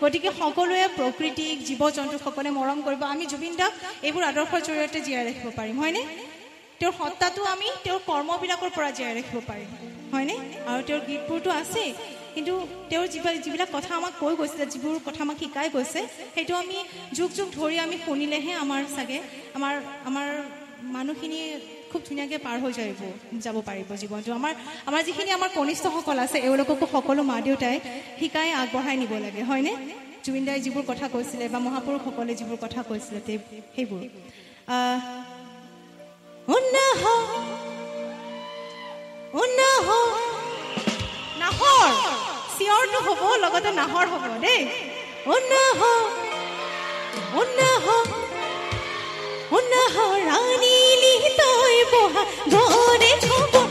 গতিকে সকলোৱে প্ৰকৃতিক জীৱ জন্তু সকলে মৰম কৰিব আমি জুবিন দাক এইবোৰ আদৰ্শৰ জৰিয়তে জীয়াই ৰাখিব পাৰিম হয়নে তেওঁৰ সত্তাটো আমি তেওঁৰ কৰ্মবিলাকৰ পৰা জীয়াই ৰাখিব পাৰিম হয়নে আৰু তেওঁৰ গীতবোৰটো আছে কিন্তু তেওঁৰ যিবিলাক কথা আমাক কৈ গৈছে যিবোৰ কথা আমাক শিকাই গৈছে সেইটো আমি যুগ যুগ ধৰি আমি শুনিলেহে আমাৰ সাগে আমাৰ মানুহখিনি খুব ধুনীয়াকৈ পাৰ হৈ যাব পাৰিব জীৱনটো আমাৰ যিখিনি আমাৰ কনিষ্ঠসকল আছে এওঁলোককো সকলো মা দেউতাই শিকাই আগবঢ়াই নিব লাগে হয়নে জুবিন দাই যিবোৰ কথা কৈছিলে বা মহাপুৰুষসকলে যিবোৰ কথা কৈছিলে সেইবোৰ নাহৰ চিঞৰটো হ'ব লগতে নাহৰ হ'ব দেই ৰাণী তই বহা ঘৰে খবৰ